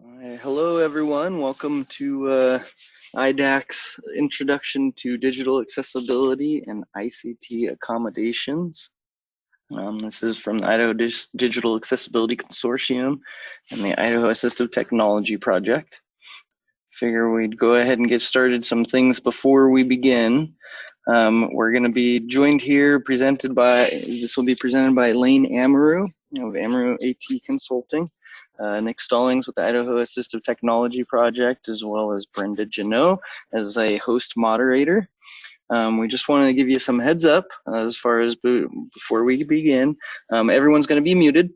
Hello, everyone. Welcome to IDAC's Introduction to Digital Accessibility and ICT Accommodations. This is from the Idaho Digital Accessibility Consortium and the Idaho Assistive Technology Project. Figure we'd go ahead and get started some things before we begin. We're going to be joined here, this will be presented by Lane Amaru of Amaru AT Consulting. Nick Stallings with the Idaho Assistive Technology Project, as well as Brenda Janot as a host moderator. We just wanted to give you some heads up as far as before we begin. Everyone's going to be muted.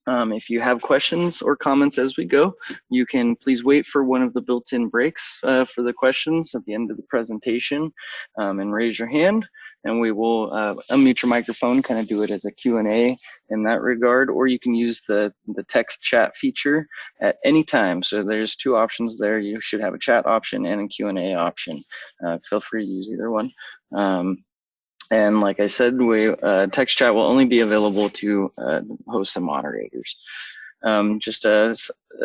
If you have questions or comments as we go, you can please wait for one of the built-in breaks for the questions at the end of the presentation and raise your hand, and we will unmute your microphone, kind of do it as a Q&A in that regard, or you can use the text chat feature at any time. So there's two options there. You should have a chat option and a Q&A option. Feel free to use either one. And like I said, text chat will only be available to hosts and moderators. Just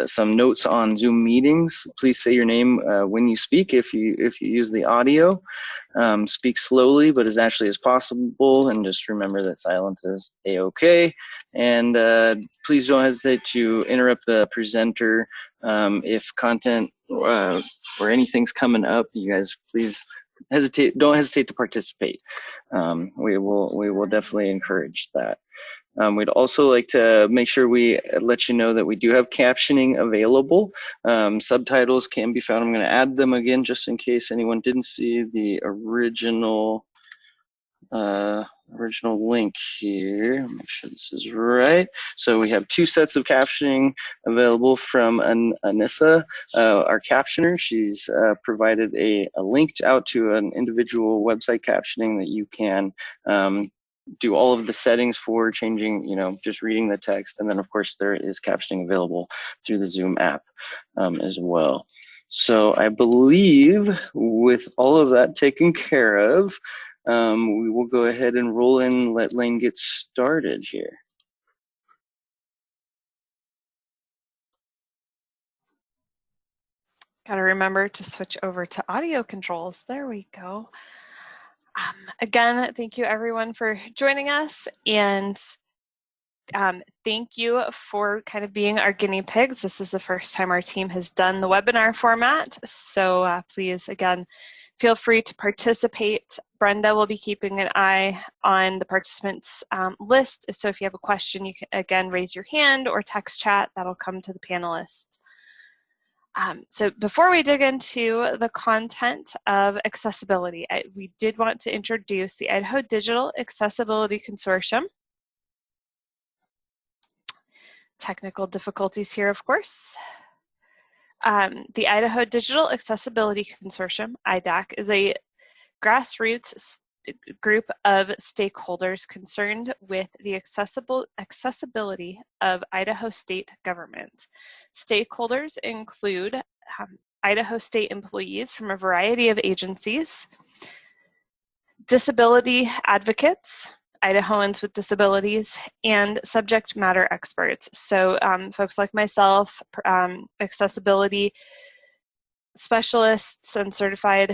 some notes on Zoom meetings. Please say your name when you speak if you use the audio. Speak slowly but as naturally as possible, and just remember that silence is a-okay. And please don't hesitate to interrupt the presenter if content or anything's coming up. You guys, please don't hesitate to participate. We will definitely encourage that. We'd also like to make sure we let you know that we do have captioning available. Subtitles can be found. I'm going to add them again just in case anyone didn't see the original link here. Make sure this is right. So we have two sets of captioning available from Anissa, our captioner. She's provided a link out to an individual website captioning that you can do all of the settings for changing, just reading the text. And then of course there is captioning available through the Zoom app as well. So I believe with all of that taken care of, we will go ahead and roll in and let Lane get started here. Got to remember to switch over to audio controls. There we go. Again, thank you everyone for joining us, and thank you for kind of being our guinea pigs. This is the first time our team has done the webinar format, so please, again, feel free to participate. Brenda will be keeping an eye on the participants list, so if you have a question, you can, again, raise your hand or text chat. That'll come to the panelists. So before we dig into the content of accessibility, we did want to introduce the Idaho Digital Accessibility Consortium. Technical difficulties here, of course. The Idaho Digital Accessibility Consortium, IDAC, is a grassroots group of stakeholders concerned with the accessibility of Idaho state government. Stakeholders include Idaho state employees from a variety of agencies, disability advocates, Idahoans with disabilities, and subject matter experts. So folks like myself, accessibility specialists and certified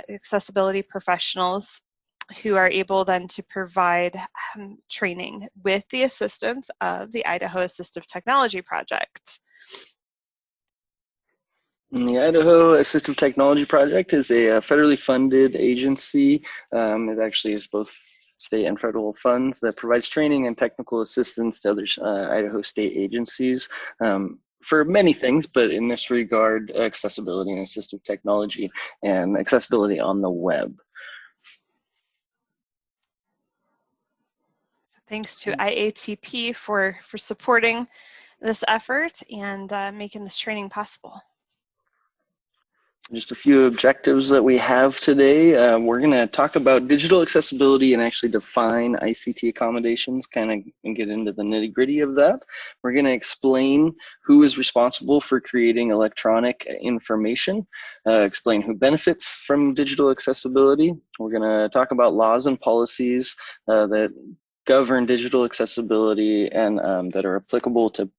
accessibility professionals who are able then to provide training with the assistance of the Idaho Assistive Technology Project. The Idaho Assistive Technology Project is a federally funded agency. It actually is both state and federal funds that provides training and technical assistance to other Idaho state agencies. For many things, but in this regard, accessibility and assistive technology and accessibility on the web. So thanks to IATP for supporting this effort and making this training possible. Just a few objectives that we have today. We're going to talk about digital accessibility and actually define ICT accommodations, kind of and get into the nitty gritty of that. We're going to explain who is responsible for creating electronic information, explain who benefits from digital accessibility. We're going to talk about laws and policies that govern digital accessibility and that are applicable to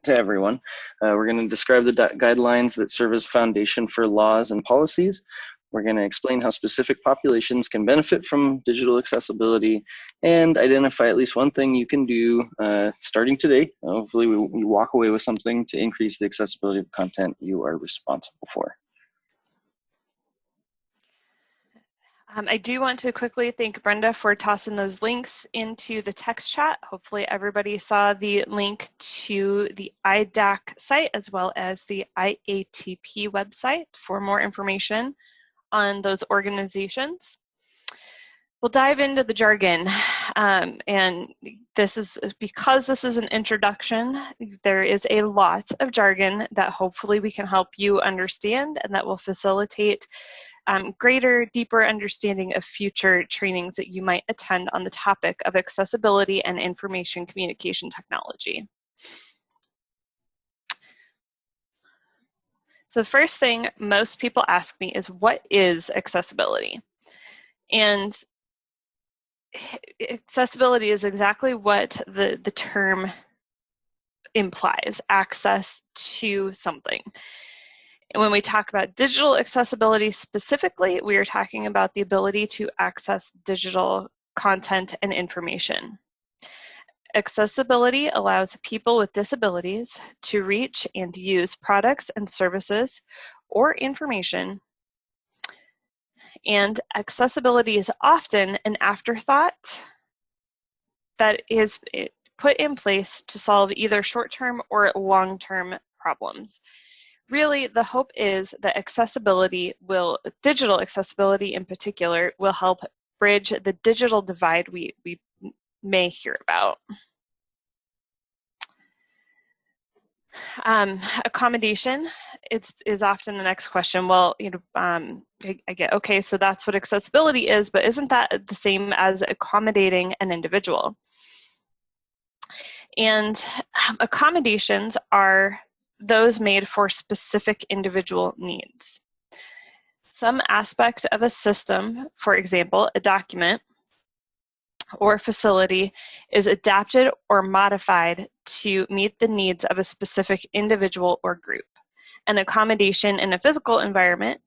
everyone. We're going to describe the guidelines that serve as foundation for laws and policies. We're going to explain how specific populations can benefit from digital accessibility and identify at least one thing you can do starting today. Hopefully we walk away with something to increase the accessibility of content you are responsible for. I do want to quickly thank Brenda for tossing those links into the text chat. Hopefully everybody saw the link to the IDAC site as well as the IATP website for more information on those organizations. We'll dive into the jargon, and this is because this is an introduction. There is a lot of jargon that hopefully we can help you understand and that will facilitate greater, deeper understanding of future trainings that you might attend on the topic of accessibility and information communication technology. So the first thing most people ask me is, what is accessibility? And accessibility is exactly what the term implies, access to something. And when we talk about digital accessibility specifically, we are talking about the ability to access digital content and information. Accessibility allows people with disabilities to reach and use products and services or information. And accessibility is often an afterthought that is put in place to solve either short-term or long-term problems. Really, the hope is that digital accessibility in particular, will help bridge the digital divide we may hear about. Accommodation is often the next question. Well, I get, okay, so that's what accessibility is, but isn't that the same as accommodating an individual? And accommodations are those made for specific individual needs. Some aspect of a system, for example, a document or facility, is adapted or modified to meet the needs of a specific individual or group. An accommodation in a physical environment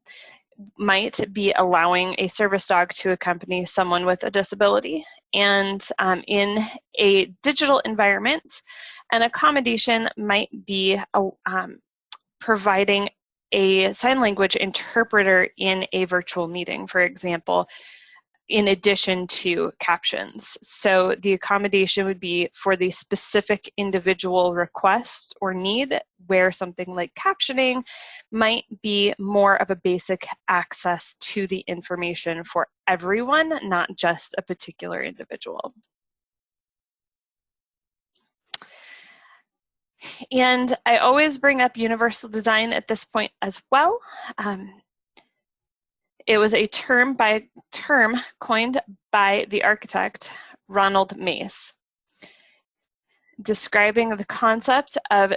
might be allowing a service dog to accompany someone with a disability. And in a digital environment, an accommodation might be providing a sign language interpreter in a virtual meeting, for example, in addition to captions. So the accommodation would be for the specific individual request or need, where something like captioning might be more of a basic access to the information for everyone, not just a particular individual. And I always bring up universal design at this point as well. It was a term coined by the architect Ronald Mace, describing the concept of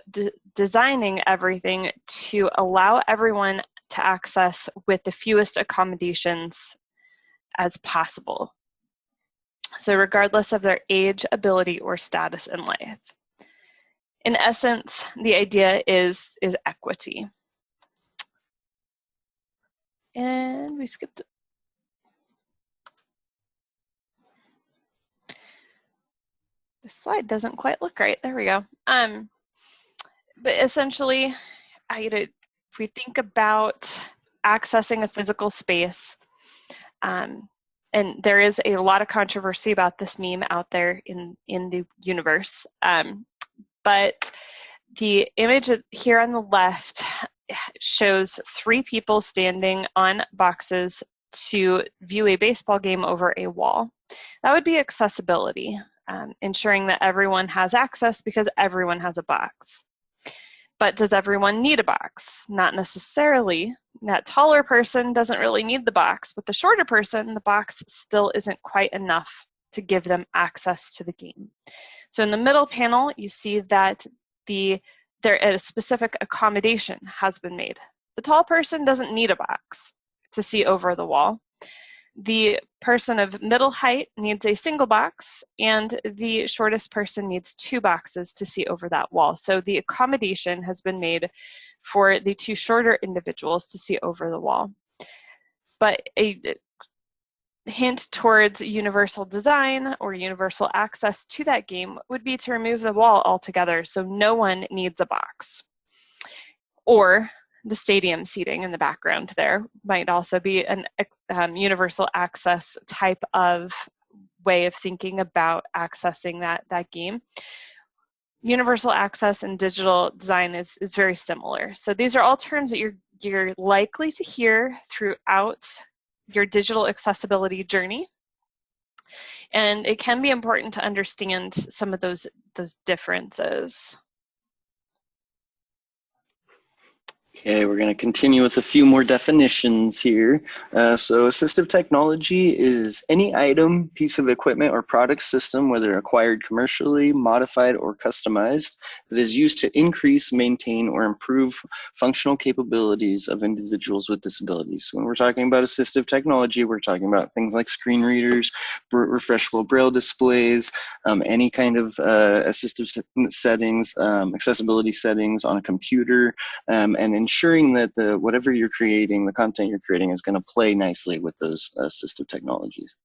designing everything to allow everyone to access with the fewest accommodations as possible. So regardless of their age, ability, or status in life. In essence, the idea is equity. And we skipped. The slide doesn't quite look right. There we go. But essentially, if we think about accessing a physical space, and there is a lot of controversy about this meme out there in the universe, but the image here on the left shows 3 people standing on boxes to view a baseball game over a wall. That would be accessibility, ensuring that everyone has access because everyone has a box. But does everyone need a box? Not necessarily. That taller person doesn't really need the box, but the shorter person, the box still isn't quite enough to give them access to the game. So in the middle panel, you see that a specific accommodation has been made. The tall person doesn't need a box to see over the wall. The person of middle height needs a single box, and the shortest person needs 2 boxes to see over that wall. So the accommodation has been made for the 2 shorter individuals to see over the wall. But a hint towards universal design or universal access to that game would be to remove the wall altogether, so no one needs a box. Or the stadium seating in the background there might also be an universal access type of way of thinking about accessing that game. Universal access and digital design is very similar. So these are all terms that you're likely to hear throughout your digital accessibility journey. And it can be important to understand some of those differences. Okay, we're going to continue with a few more definitions here. So assistive technology is any item, piece of equipment, or product system, whether acquired commercially, modified, or customized, that is used to increase, maintain, or improve functional capabilities of individuals with disabilities. So when we're talking about assistive technology, we're talking about things like screen readers, refreshable braille displays, any kind of assistive settings, accessibility settings on a computer, and ensuring that whatever you're creating, the content you're creating, is going to play nicely with those assistive technologies.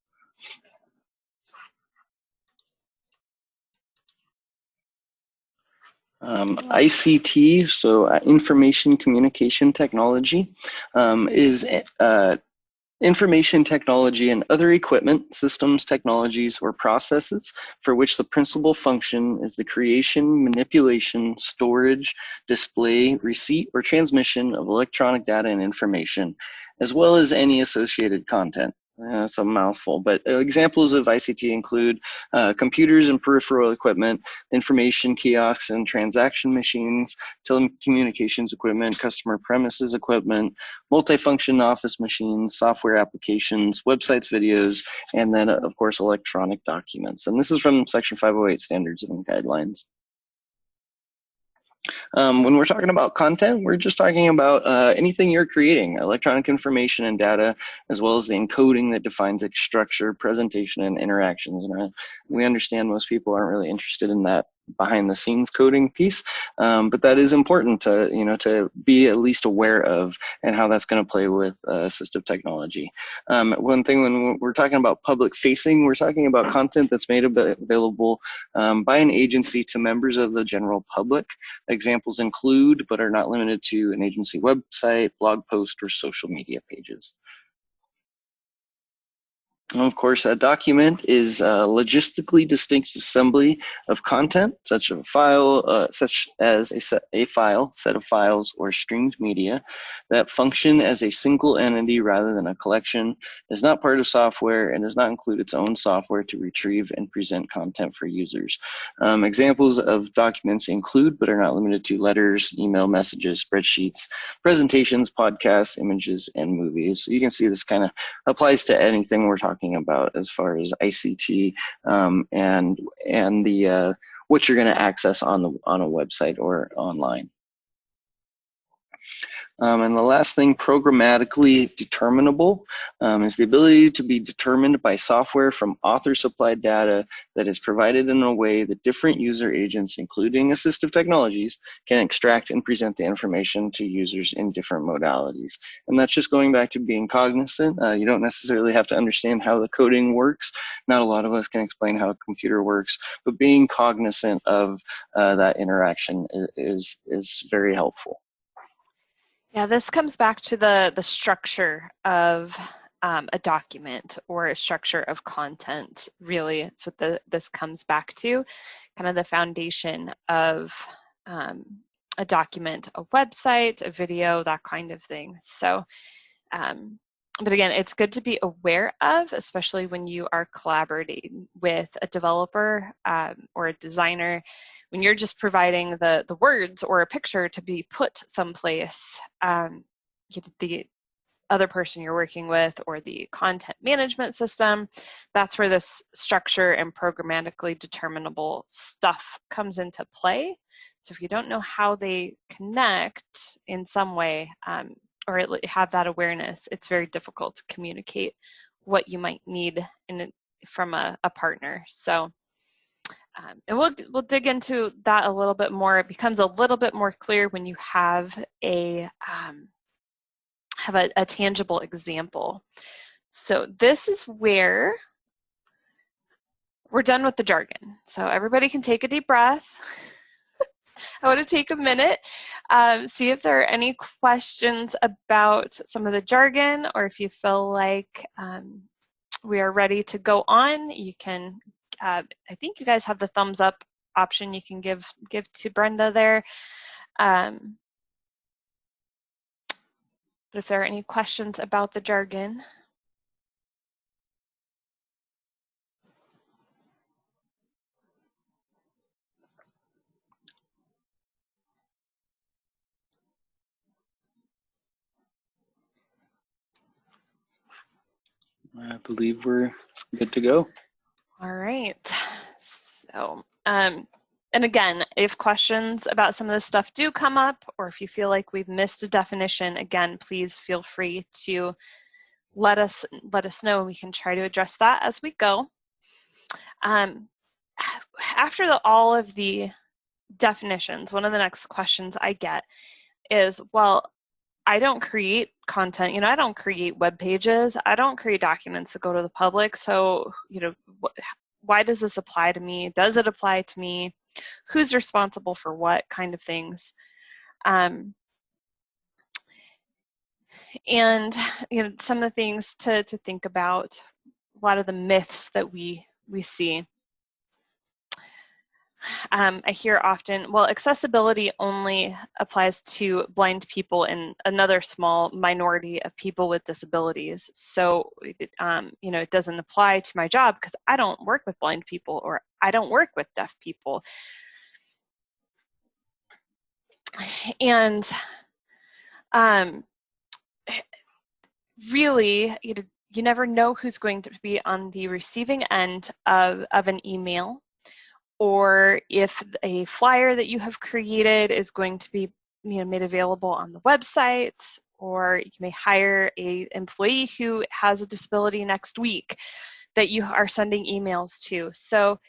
ICT, so information communication technology, is information technology and other equipment, systems, technologies, or processes for which the principal function is the creation, manipulation, storage, display, receipt, or transmission of electronic data and information, as well as any associated content. That's a mouthful, but examples of ICT include computers and peripheral equipment, information kiosks and transaction machines, telecommunications equipment, customer premises equipment, multifunction office machines, software applications, websites, videos, and then, of course, electronic documents. And this is from Section 508 Standards and Guidelines. When we're talking about content, we're just talking about anything you're creating, electronic information and data, as well as the encoding that defines its structure, presentation, and interactions. And we understand most people aren't really interested in that behind the scenes coding piece, but that is important to to be at least aware of, and how that's going to play with assistive technology. One thing, when we're talking about public facing, we're talking about content that's made available by an agency to members of the general public. Examples include, but are not limited to, an agency website, blog post, or social media pages. Of course, a document is a logistically distinct assembly of content, such as a file, set of files, or streamed media that function as a single entity rather than a collection, is not part of software, and does not include its own software to retrieve and present content for users. Examples of documents include, but are not limited to, letters, email messages, spreadsheets, presentations, podcasts, images, and movies. So you can see this kind of applies to anything we're talking about as far as ICT and the what you're going to access on a website or online. And the last thing, programmatically determinable, is the ability to be determined by software from author-supplied data that is provided in a way that different user agents, including assistive technologies, can extract and present the information to users in different modalities. And that's just going back to being cognizant. You don't necessarily have to understand how the coding works. Not a lot of us can explain how a computer works, but being cognizant of that interaction is very helpful. Yeah, this comes back to the structure of a document or a structure of content. Really, it's what this comes back to, kind of the foundation of a document, a website, a video, that kind of thing. So, but again, it's good to be aware of, especially when you are collaborating with a developer or a designer. When you're just providing the words or a picture to be put someplace, the other person you're working with or the content management system, that's where this structure and programmatically determinable stuff comes into play. So if you don't know how they connect in some way, or have that awareness, it's very difficult to communicate what you might need from a partner. So, and we'll dig into that a little bit more. It becomes a little bit more clear when you have a tangible example. So this is where we're done with the jargon. So everybody can take a deep breath. I want to take a minute, see if there are any questions about some of the jargon, or if you feel like we are ready to go on. You can, I think you guys have the thumbs up option you can give to Brenda there. But if there are any questions about the jargon. I believe we're good to go. All right. So, and again, if questions about some of this stuff do come up, or if you feel like we've missed a definition, again, please feel free to let us know, and we can try to address that as we go. After all of the definitions, one of the next questions I get is, well, I don't create content, I don't create web pages, I don't create documents that go to the public, so, why does this apply to me? Does it apply to me? Who's responsible for what kind of things? And, some of the things to think about, a lot of the myths that we see. I hear often, well, accessibility only applies to blind people and another small minority of people with disabilities. So, it doesn't apply to my job because I don't work with blind people, or I don't work with deaf people. And really, you never know who's going to be on the receiving end of an email, or if a flyer that you have created is going to be made available on the website, or you may hire an employee who has a disability next week that you are sending emails to. So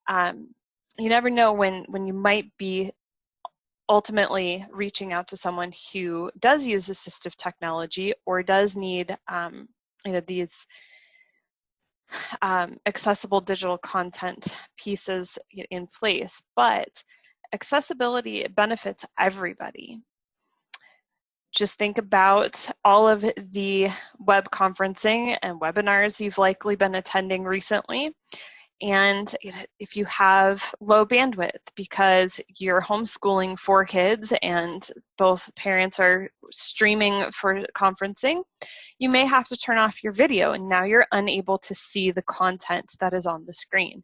you never know when you might be ultimately reaching out to someone who does use assistive technology, or does need these accessible digital content pieces in place. But accessibility benefits everybody. Just think about all of the web conferencing and webinars you've likely been attending recently. And if you have low bandwidth because you're homeschooling 4 kids and both parents are streaming for conferencing, you may have to turn off your video, and now you're unable to see the content that is on the screen.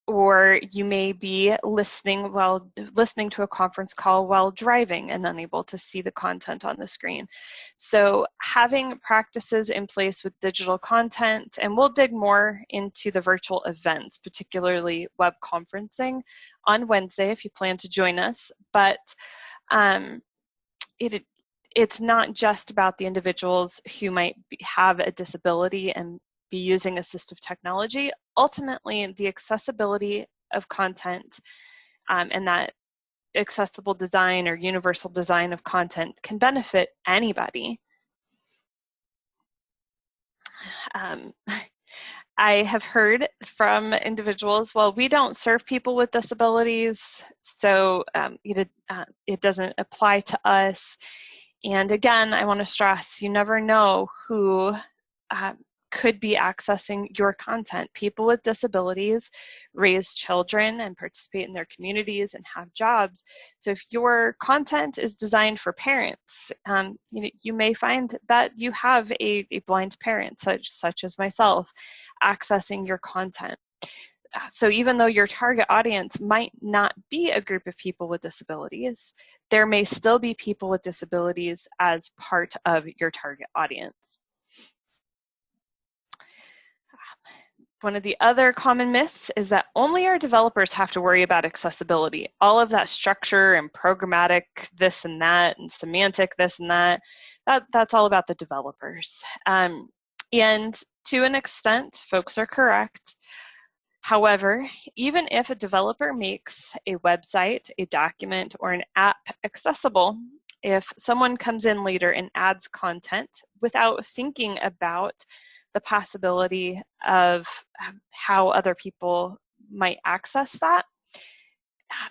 Or you may be listening to a conference call while driving and unable to see the content on the screen. So having practices in place with digital content, and we'll dig more into the virtual events, particularly web conferencing, on Wednesday if you plan to join us. But it's not just about the individuals who might have a disability and be using assistive technology. Ultimately, the accessibility of content and that accessible design or universal design of content can benefit anybody. I have heard from individuals, well, we don't serve people with disabilities, so it doesn't apply to us. And again, I want to stress, you never know who could be accessing your content. People with disabilities raise children and participate in their communities and have jobs. So if your content is designed for parents, you may find that you have a blind parent, such as myself, accessing your content. So even though your target audience might not be a group of people with disabilities, there may still be people with disabilities as part of your target audience. One of the other common myths is that only our developers have to worry about accessibility. All of that structure and programmatic this and that and semantic this and that, that's all about the developers. And to an extent, folks are correct. However, even if a developer makes a website, a document, or an app accessible, if someone comes in later and adds content without thinking about the possibility of how other people might access that,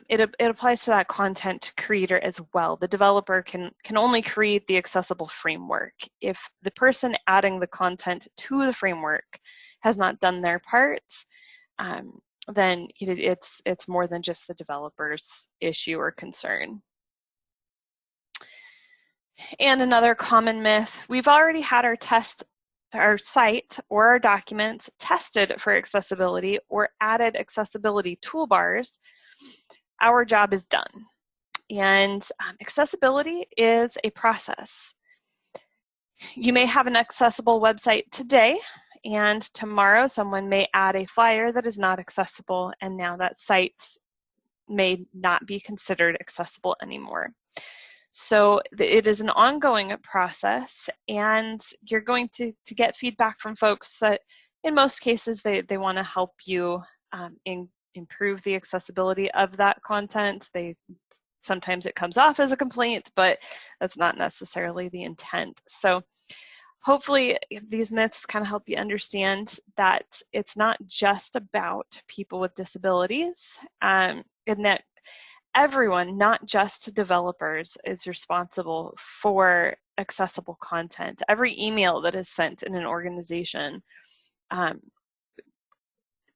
it applies to that content creator as well. The developer can only create the accessible framework. If the person adding the content to the framework has not done their part, then it's more than just the developer's issue or concern. And another common myth, we've already had our site or our documents tested for accessibility or added accessibility toolbars. Our job is done. And accessibility is a process. You may have an accessible website today, and tomorrow someone may add a flyer that is not accessible, and now that site may not be considered accessible anymore. So it is an ongoing process, and you're going to get feedback from folks that in most cases they want to help you improve the accessibility of that content. Sometimes it comes off as a complaint, but that's not necessarily the intent. So hopefully these myths kind of help you understand that it's not just about people with disabilities, and that everyone, not just developers, is responsible for accessible content. Every email that is sent in an organization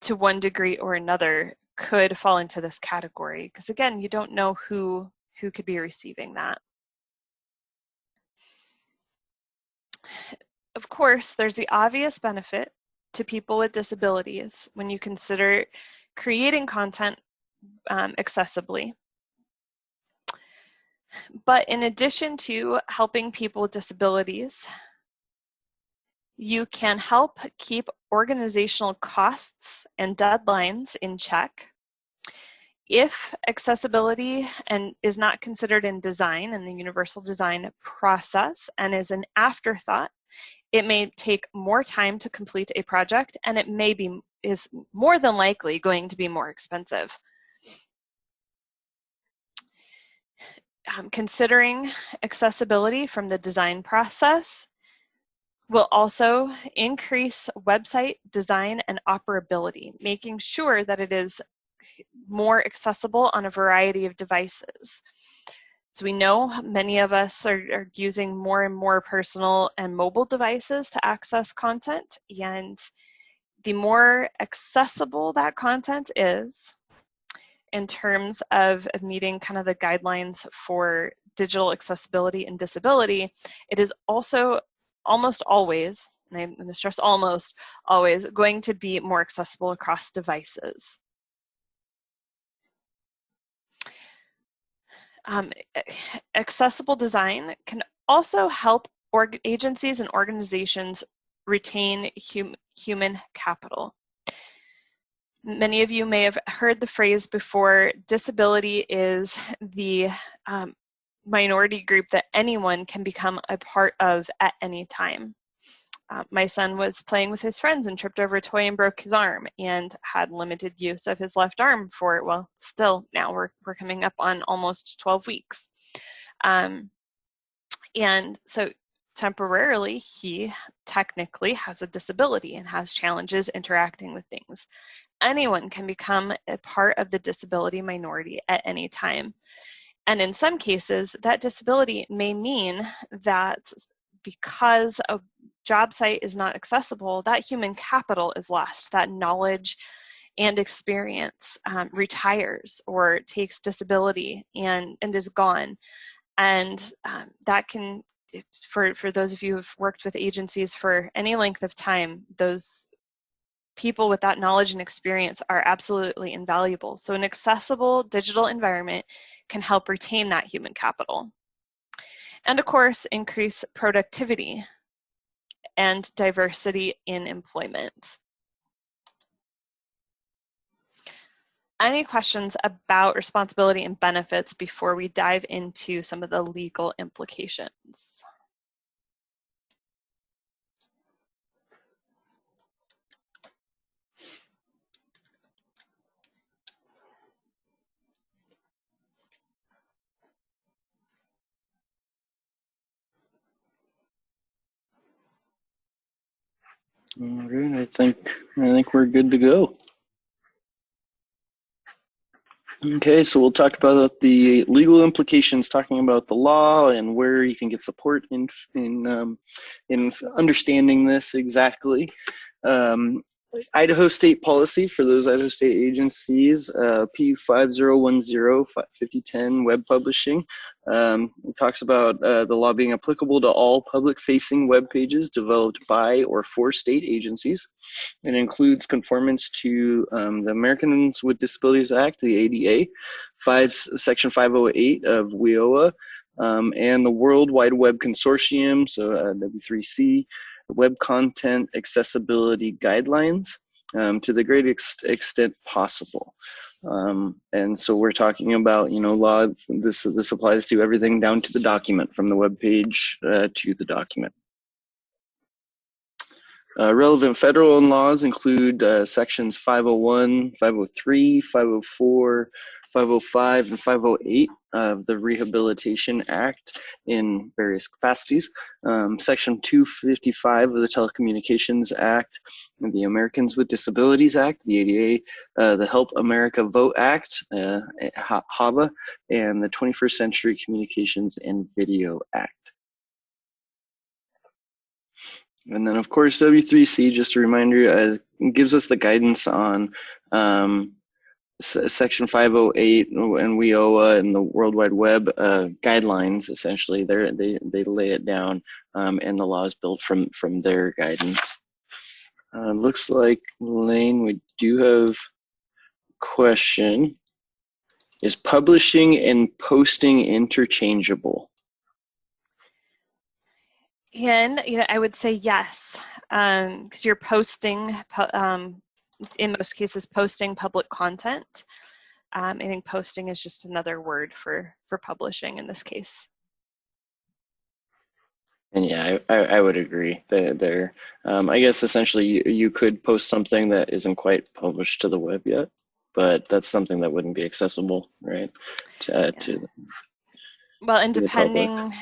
to one degree or another could fall into this category, because again, you don't know who could be receiving that. Of course, there's the obvious benefit to people with disabilities when you consider creating content accessibly. But in addition to helping people with disabilities, you can help keep organizational costs and deadlines in check. If accessibility is not considered in design, in the universal design process, and is an afterthought, it may take more time to complete a project, and it is more than likely going to be more expensive. Considering accessibility from the design process will also increase website design and operability, making sure that it is more accessible on a variety of devices. So we know many of us are using more and more personal and mobile devices to access content, and the more accessible that content is in terms of meeting kind of the guidelines for digital accessibility and disability, it is also almost always, and I'm going to stress almost always, going to be more accessible across devices. Accessible design can also help agencies and organizations retain human capital. Many of you may have heard the phrase before, disability is the minority group that anyone can become a part of at any time. My son was playing with his friends and tripped over a toy and broke his arm, and had limited use of his left arm for, well, still now we're coming up on almost 12 weeks. And so temporarily he technically has a disability and has challenges interacting with things. Anyone can become a part of the disability minority at any time. And in some cases, that disability may mean that because a job site is not accessible, that human capital is lost, that knowledge and experience retires or takes disability and is gone. And that can, for those of you who've worked with agencies for any length of time, those people with that knowledge and experience are absolutely invaluable. So an accessible digital environment can help retain that human capital. And of course, increase productivity and diversity in employment. Any questions about responsibility and benefits before we dive into some of the legal implications? All right, I think we're good to go. Okay, so we'll talk about the legal implications, talking about the law and where you can get support in understanding this exactly. Idaho state policy for those Idaho state agencies, P5010 5010 web publishing. It talks about the law being applicable to all public-facing web pages developed by or for state agencies. It includes conformance to the Americans with Disabilities Act, the ADA, Section 508 of WIOA, and the World Wide Web Consortium, so W3C, Web Content Accessibility Guidelines, to the greatest extent possible. And so we're talking about, law. This applies to everything down to the document, from the web page to the document. Relevant federal laws include sections 501, 503, 504, 505, and 508 of the Rehabilitation Act in various capacities. Section 255 of the Telecommunications Act, the Americans with Disabilities Act, the ADA, the Help America Vote Act, HAVA, and the 21st Century Communications and Video Act. And then, of course, W3C, just a reminder, gives us the guidance on Section 508 and WIOA and the World Wide Web guidelines. Essentially, they lay it down, and the law is built from their guidance. Looks like, Lane, we do have a question. Is publishing and posting interchangeable? And I would say yes, because you're posting, in most cases, posting public content. I think posting is just another word for publishing in this case. And yeah, I would agree. I guess essentially you could post something that isn't quite published to the web yet, but that's something that wouldn't be accessible, right? Well, and depending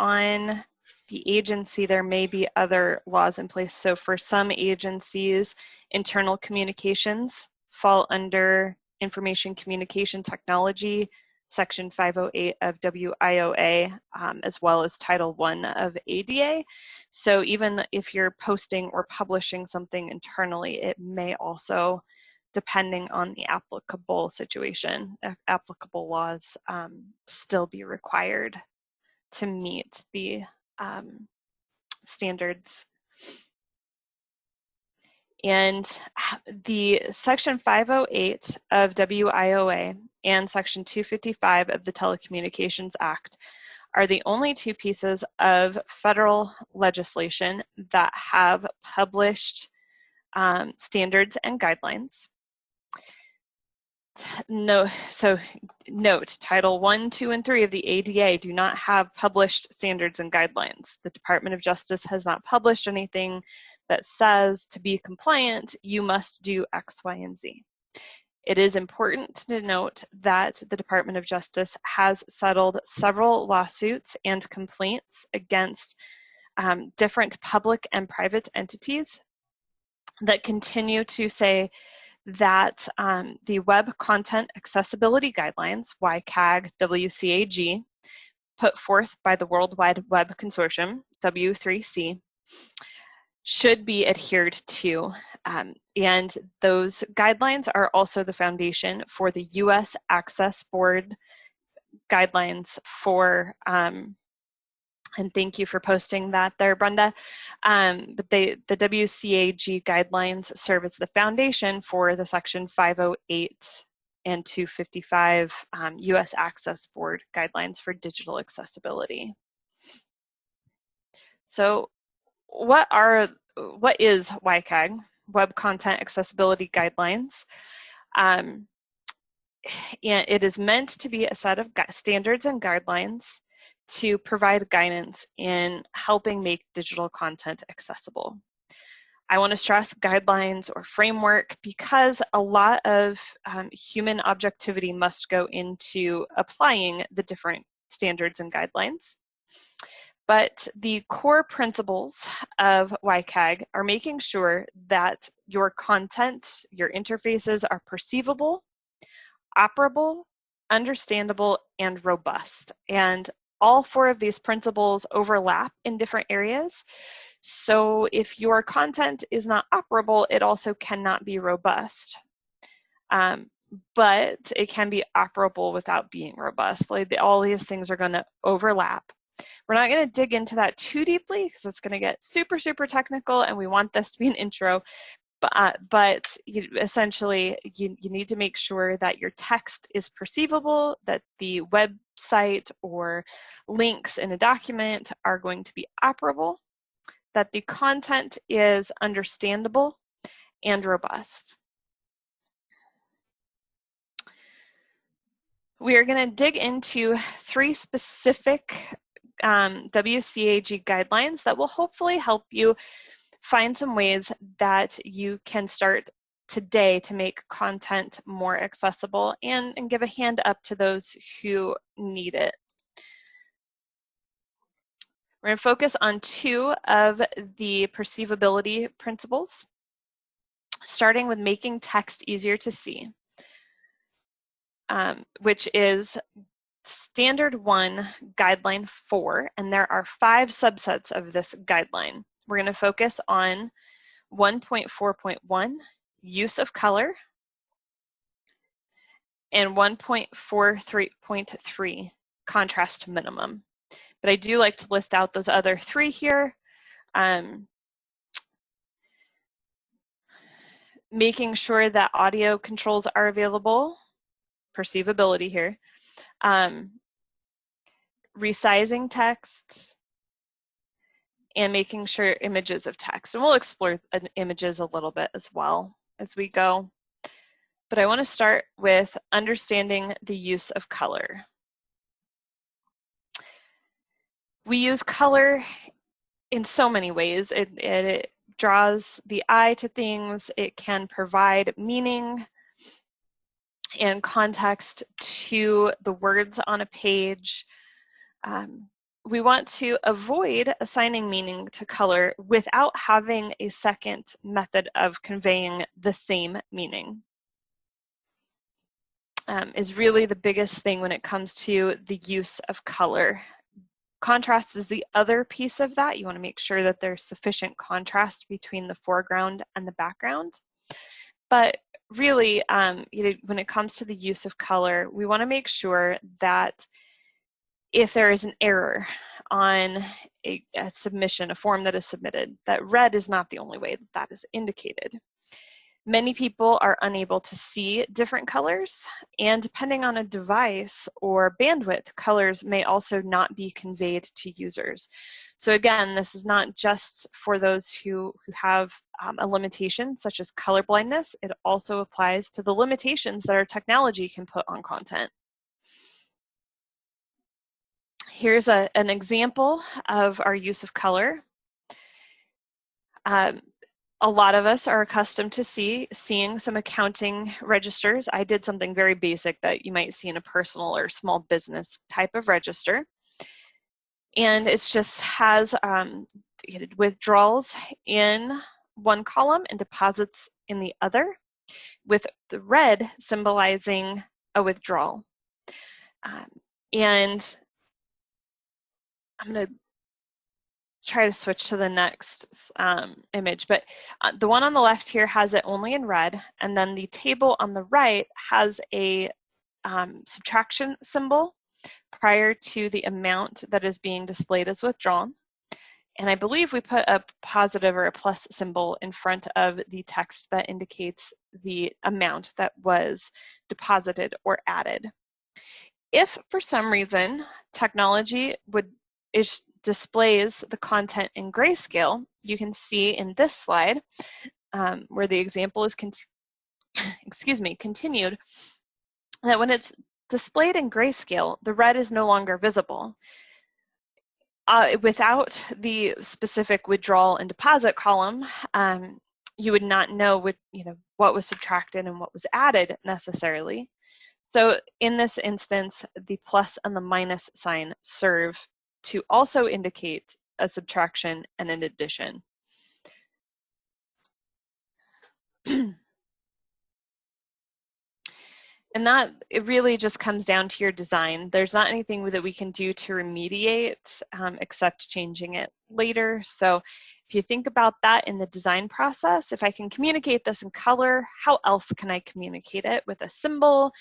on the agency, there may be other laws in place. So for some agencies, internal communications fall under information communication technology, Section 508 of WIOA, as well as Title I of ADA. So even if you're posting or publishing something internally, it may also, depending on the applicable situation, applicable laws, still be required to meet the standards. And the Section 508 of WIOA and Section 255 of the Telecommunications Act are the only two pieces of federal legislation that have published standards and guidelines. No, so note, Title I, II, and III of the ADA do not have published standards and guidelines. The Department of Justice has not published anything that says to be compliant, you must do X, Y, and Z. It is important to note that the Department of Justice has settled several lawsuits and complaints against different public and private entities that continue to say that the Web Content Accessibility Guidelines, WCAG, WCAG, put forth by the World Wide Web Consortium, W3C, should be adhered to. And those guidelines are also the foundation for the U.S. Access Board guidelines for, and thank you for posting that there, Brenda. But the WCAG guidelines serve as the foundation for the Section 508 and 255 U.S. Access Board guidelines for digital accessibility. So what is WCAG, Web Content Accessibility Guidelines? And it is meant to be a set of standards and guidelines to provide guidance in helping make digital content accessible. I want to stress guidelines or framework because a lot of human objectivity must go into applying the different standards and guidelines. But the core principles of YCAG are making sure that your content, your interfaces are perceivable, operable, understandable, and robust. And all 4 of these principles overlap in different areas. So if your content is not operable, it also cannot be robust. But it can be operable without being robust. Like all these things are going to overlap. We're not going to dig into that too deeply because it's going to get super, super technical, and we want this to be an intro. But essentially, you need to make sure that your text is perceivable, that the website or links in a document are going to be operable, that the content is understandable and robust. We are going to dig into 3 specific WCAG guidelines that will hopefully help you find some ways that you can start today to make content more accessible and give a hand up to those who need it. We're going to focus on 2 of the perceivability principles, starting with making text easier to see, which is Standard 1, Guideline 4, and there are 5 subsets of this guideline. We're going to focus on 1.4.1, use of color, and 1.43.3, contrast minimum. But I do like to list out those other 3 here. Making sure that audio controls are available, perceivability here. Resizing text, and making sure images of text. And we'll explore images a little bit as well as we go. But I want to start with understanding the use of color. We use color in so many ways. It draws the eye to things. It can provide meaning and context to the words on a page. We want to avoid assigning meaning to color without having a second method of conveying the same meaning. Is really the biggest thing when it comes to the use of color. Contrast is the other piece of that. You want to make sure that there's sufficient contrast between the foreground and the background. But really, when it comes to the use of color, we want to make sure that if there is an error on a submission, a form that is submitted, that red is not the only way that that is indicated. Many people are unable to see different colors, and depending on a device or bandwidth, colors may also not be conveyed to users. So again, this is not just for those who have a limitation such as color blindness. It also applies to the limitations that our technology can put on content. Here's an example of our use of color. A lot of us are accustomed to seeing some accounting registers. I did something very basic that you might see in a personal or small business type of register. And it just has withdrawals in one column and deposits in the other, with the red symbolizing a withdrawal. And I'm going to try to switch to the next image, but the one on the left here has it only in red, and then the table on the right has a subtraction symbol prior to the amount that is being displayed as withdrawn. And I believe we put a positive or a plus symbol in front of the text that indicates the amount that was deposited or added. If for some reason technology displays the content in grayscale, you can see in this slide where the example is continued, that when it's displayed in grayscale, the red is no longer visible. Without the specific withdrawal and deposit column, you would not know what was subtracted and what was added necessarily. So in this instance, the plus and the minus sign serve to also indicate a subtraction and an addition. And that, it really just comes down to your design. There's not anything that we can do to remediate except changing it later. So if you think about that in the design process, if I can communicate this in color, how else can I communicate it? With a symbol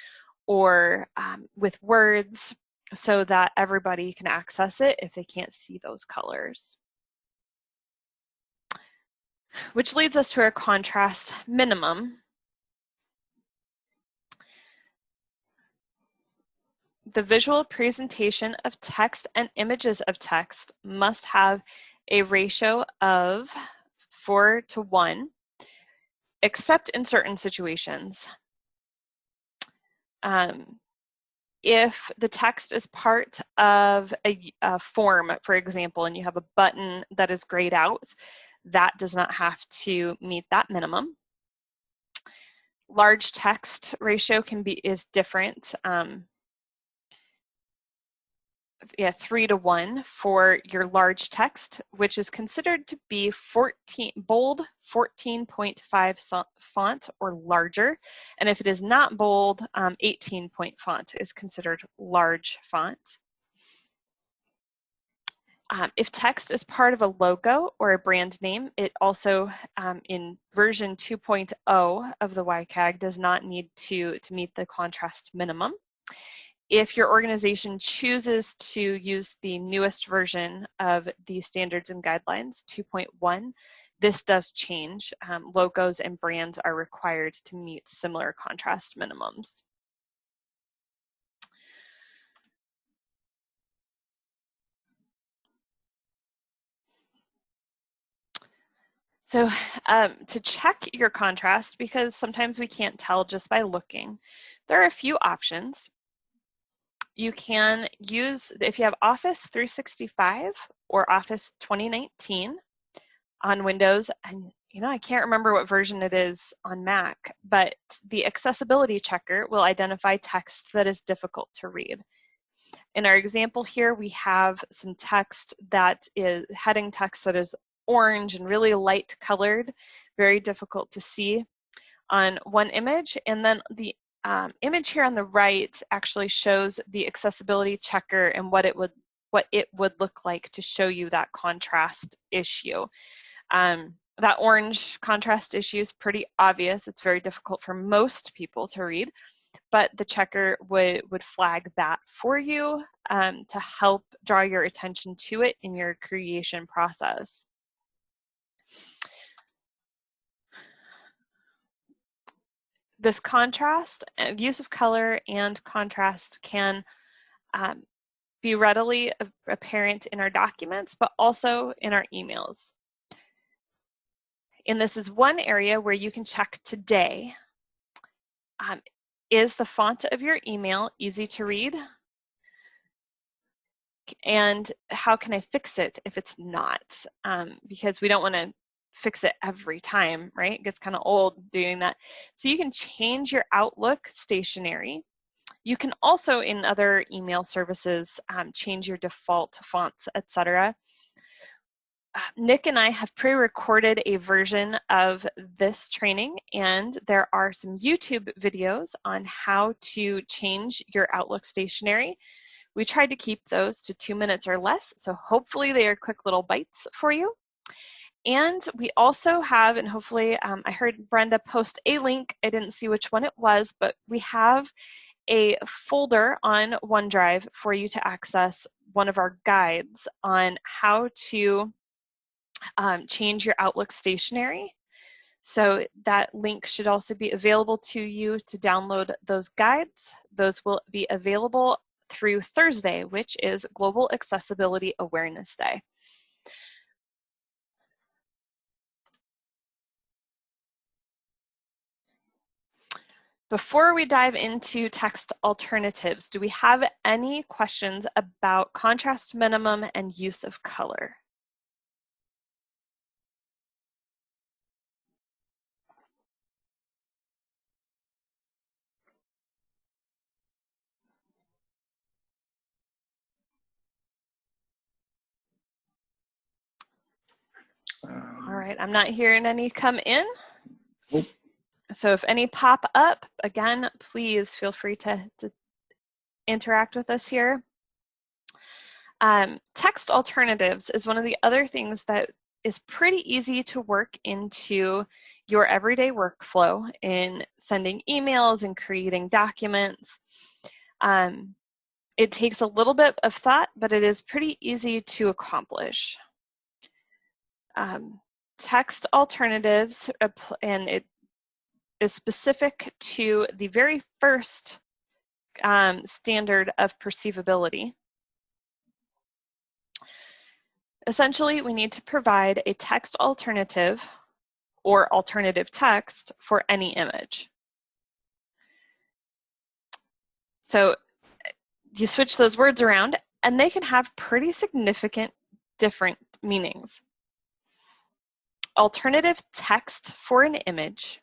or with words, so that everybody can access it if they can't see those colors. Which leads us to our contrast minimum. The visual presentation of text and images of text must have a ratio of 4:1, except in certain situations. If the text is part of a form, for example, and you have a button that is grayed out, that does not have to meet that minimum. Large text ratio is different. 3:1 for your large text, which is considered to be bold 14.5 font or larger. And if it is not bold, 18-point font is considered large font. If text is part of a logo or a brand name, it also, in version 2.0 of the YCAG, does not need to meet the contrast minimum. If your organization chooses to use the newest version of the standards and guidelines, 2.1, this does change. Logos and brands are required to meet similar contrast minimums. So to check your contrast, because sometimes we can't tell just by looking, there are a few options. You can use, if you have Office 365 or Office 2019 on Windows, and I can't remember what version it is on Mac, but the accessibility checker will identify text that is difficult to read. In our example here, we have some text that is heading text that is orange and really light colored, very difficult to see on one image. And then the image here on the right actually shows the accessibility checker and what it would look like to show you that contrast issue. That orange contrast issue is pretty obvious. It's very difficult for most people to read, but the checker would flag that for you to help draw your attention to it in your creation process. This contrast, use of color and contrast can be readily apparent in our documents, but also in our emails. And this is one area where you can check today. Is the font of your email easy to read? And how can I fix it if it's not? Because we don't want to fix it every time, right? It gets kind of old doing that. So you can change your Outlook stationery. You can also, in other email services, change your default fonts, etc. Nick and I have pre-recorded a version of this training, and there are some YouTube videos on how to change your Outlook stationery. We tried to keep those to 2 minutes or less, so hopefully they are quick little bites for you. And we also have, and hopefully I heard Brenda post a link, I didn't see which one it was, but we have a folder on OneDrive for you to access one of our guides on how to change your Outlook stationery. So that link should also be available to you to download those guides. Those will be available through Thursday, which is Global Accessibility Awareness Day. Before we dive into text alternatives, do we have any questions about contrast minimum and use of color? right, I'm not hearing any come in. Nope. So if any pop up, again, please feel free to interact with us here. Text alternatives is one of the other things that is pretty easy to work into your everyday workflow in sending emails and creating documents. It takes a little bit of thought, but it is pretty easy to accomplish. Text alternatives, and it is specific to the very first standard of perceivability. Essentially, we need to provide a text alternative or alternative text for any image. So you switch those words around and they can have pretty significant different meanings. Alternative text for an image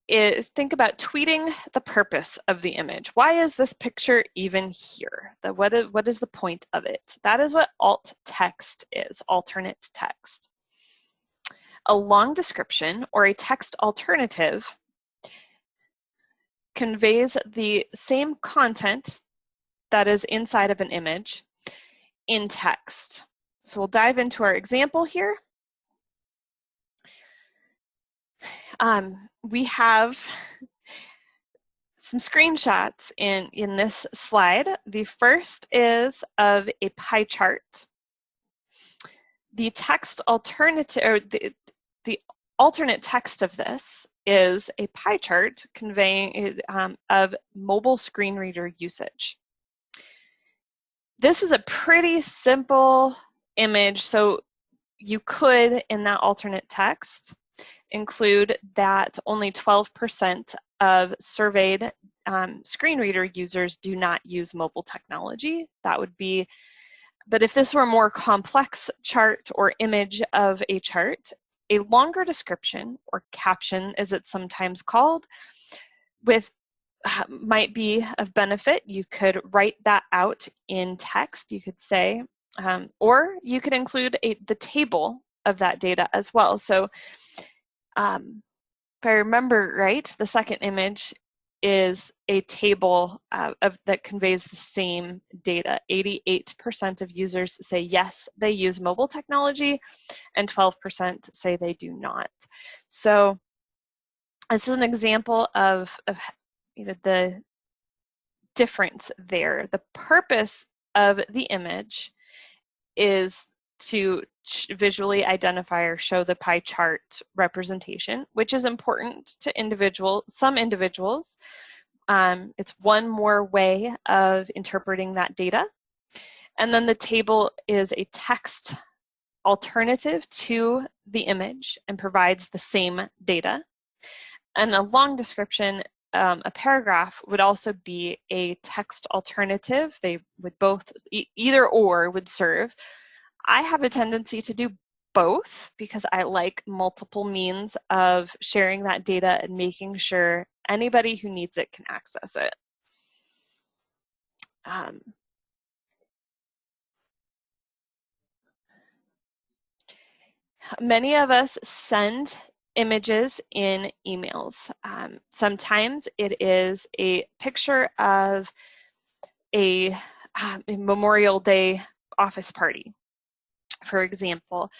is, think about tweeting the purpose of the image. Why is this picture even here? What is the point of it? That is what alt text is, alternate text. A long description or a text alternative conveys the same content that is inside of an image in text. So we'll dive into our example here. We have some screenshots in this slide. The first is of a pie chart. The text alternative, or the alternate text of this is a pie chart conveying of mobile screen reader usage. This is a pretty simple image, so you could, in that alternate text, include that only 12% of surveyed screen reader users do not use mobile technology. That would be, but if this were a more complex chart or image of a chart, a longer description, or caption as it's sometimes called, might be of benefit. You could write that out in text, you could say, or you could include the table of that data as well. So if I remember right, the second image is a table that conveys the same data. 88% of users say yes, they use mobile technology, and 12% say they do not. So this is an example of the difference there. The purpose of the image is to visually identify or show the pie chart representation, which is important to some individuals. It's one more way of interpreting that data. And then the table is a text alternative to the image and provides the same data. And a long description, a paragraph, would also be a text alternative. They would both, either or would serve. I have a tendency to do both because I like multiple means of sharing that data and making sure anybody who needs it can access it. Many of us send images in emails. Sometimes it is a picture of a Memorial Day office party, for example,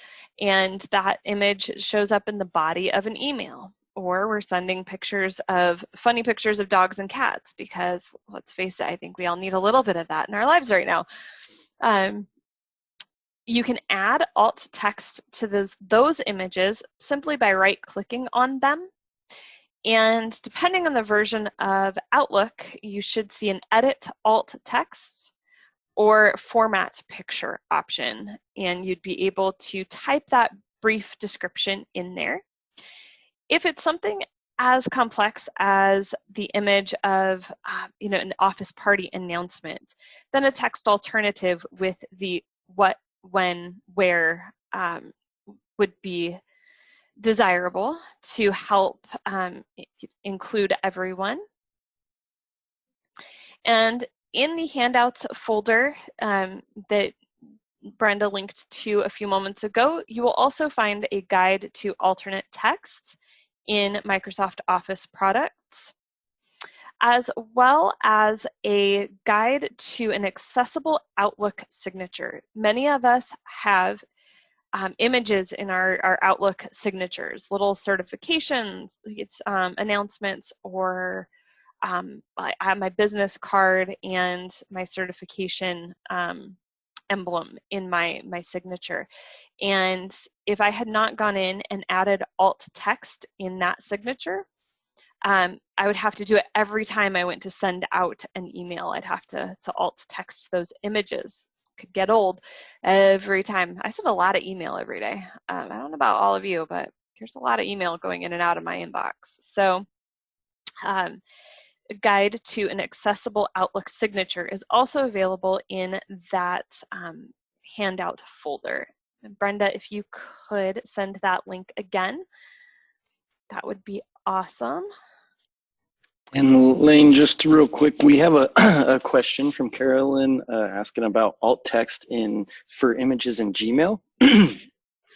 and that image shows up in the body of an email. Or we're sending funny pictures of dogs and cats, because let's face it, I think we all need a little bit of that in our lives right now. You can add alt text to those images simply by right-clicking on them. And depending on the version of Outlook, you should see an edit alt text or format picture option, and you'd be able to type that brief description in there. If it's something as complex as the image of an office party announcement, then a text alternative with the what, when, where would be desirable to help include everyone. And in the handouts folder that Brenda linked to a few moments ago, you will also find a guide to alternate text in Microsoft Office products, as well as a guide to an accessible Outlook signature. Many of us have images in our Outlook signatures, little certifications, announcements, or I have my business card and my certification emblem in my signature. And if I had not gone in and added alt text in that signature, I would have to do it every time I went to send out an email. I'd have to alt text those images. Could get old every time. I send a lot of email every day. I don't know about all of you, but there's a lot of email going in and out of my inbox. So a guide to an accessible Outlook signature is also available in that handout folder. And Brenda, if you could send that link again, that would be awesome. And Lane, just real quick, we have a question from Carolyn asking about alt text for images in Gmail.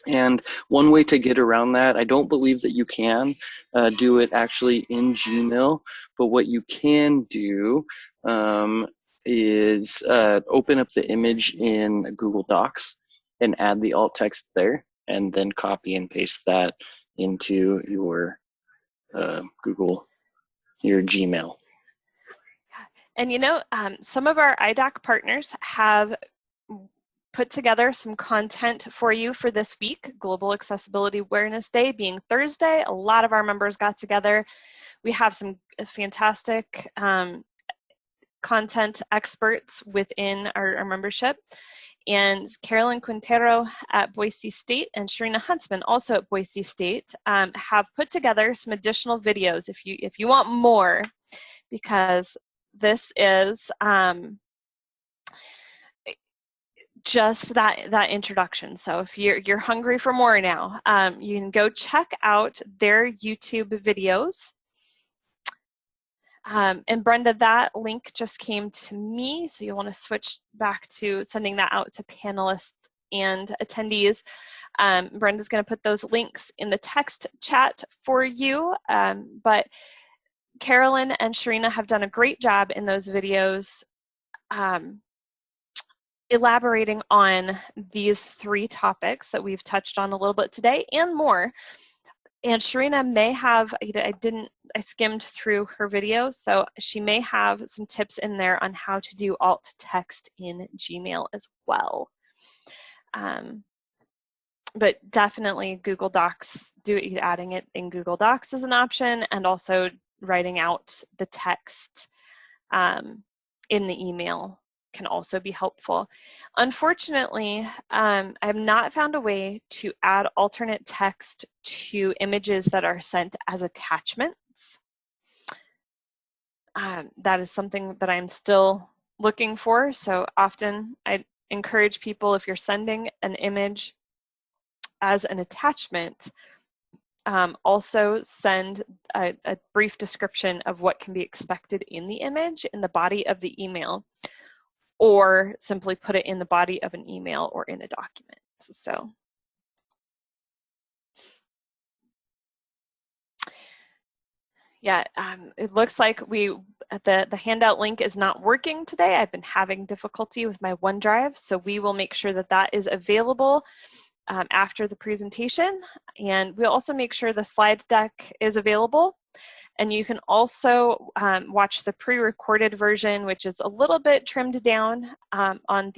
And one way to get around that, I don't believe that you can do it actually in Gmail, but what you can do is open up the image in Google Docs and add the alt text there, and then copy and paste that into your your Gmail. And you know, some of our IDAC partners have put together some content for you for this week, Global Accessibility Awareness Day being Thursday. A lot of our members got together. We have some fantastic content experts within our membership. And Carolyn Quintero at Boise State and Sharina Huntsman, also at Boise State, have put together some additional videos if you want more, because this is just that introduction. So if you're hungry for more now, you can go check out their YouTube videos. And Brenda, that link just came to me, so you'll want to switch back to sending that out to panelists and attendees. Brenda's going to put those links in the text chat for you, but Carolyn and Sharina have done a great job in those videos elaborating on these 3 topics that we've touched on a little bit today and more. And Sharina may have, I skimmed through her video, so she may have some tips in there on how to do alt text in Gmail as well. But definitely Google Docs, adding it in Google Docs is an option, and also writing out the text in the email can also be helpful. Unfortunately, I have not found a way to add alternate text to images that are sent as attachments. That is something that I'm still looking for. So often I encourage people, if you're sending an image as an attachment, also send a brief description of what can be expected in the image in the body of the email, or simply put it in the body of an email or in a document. So yeah, it looks like the handout link is not working today. I've been having difficulty with my OneDrive, so we will make sure that that is available after the presentation. And we'll also make sure the slide deck is available. And you can also watch the pre-recorded version, which is a little bit trimmed down on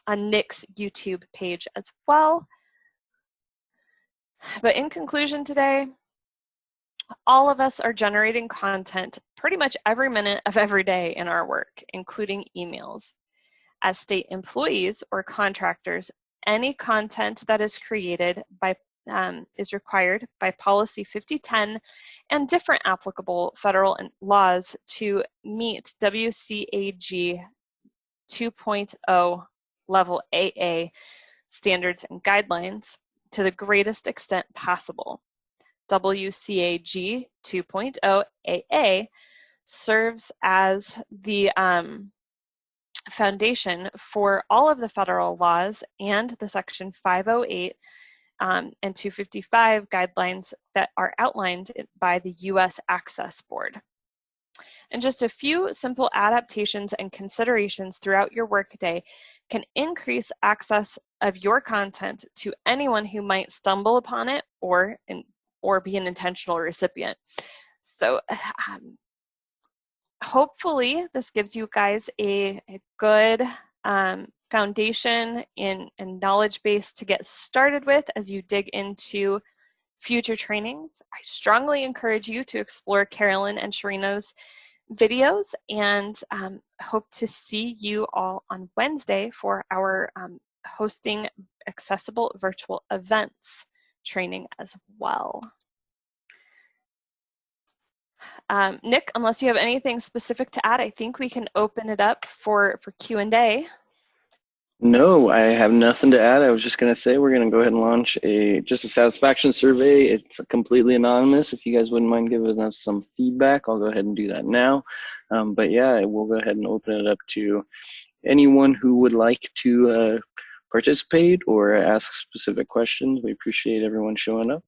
Nick's YouTube page as well. But in conclusion today, all of us are generating content pretty much every minute of every day in our work, including emails. As state employees or contractors, any content that is created is required by Policy 5010 and different applicable federal laws to meet WCAG 2.0 level AA standards and guidelines to the greatest extent possible. WCAG 2.0 AA serves as the foundation for all of the federal laws and the Section 508 and 255 guidelines that are outlined by the U.S. Access Board. And just a few simple adaptations and considerations throughout your workday can increase access of your content to anyone who might stumble upon it or be an intentional recipient. So hopefully this gives you guys a good foundation and knowledge base to get started with as you dig into future trainings. I strongly encourage you to explore Carolyn and Sharina's videos, and hope to see you all on Wednesday for our hosting accessible virtual events training as well. Nick, unless you have anything specific to add, I think we can open it up for Q&A. No, I have nothing to add. I was just going to say we're going to go ahead and launch just a satisfaction survey. It's completely anonymous. If you guys wouldn't mind giving us some feedback, I'll go ahead and do that now. But yeah, we'll go ahead and open it up to anyone who would like to participate or ask specific questions. We appreciate everyone showing up.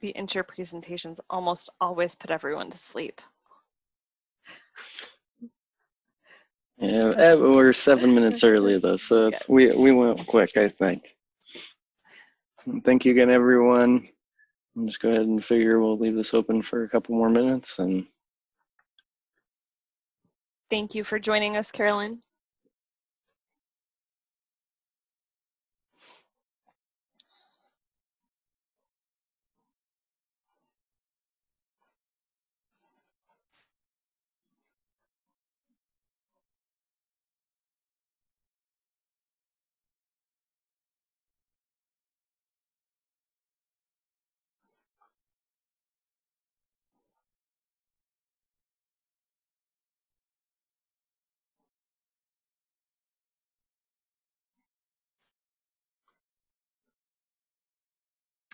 The intro presentations almost always put everyone to sleep. Yeah, we're 7 minutes early though, so it's, yes. we went quick, I think. Thank you again, everyone. I'll just go ahead and figure we'll leave this open for a couple more minutes. And thank you for joining us, Carolyn.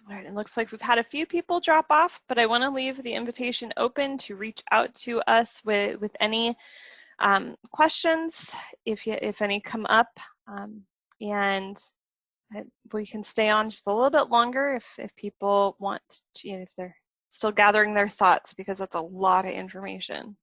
All right, it looks like we've had a few people drop off, but I want to leave the invitation open to reach out to us with any questions, if any come up, and we can stay on just a little bit longer if people want to, if they're still gathering their thoughts, because that's a lot of information.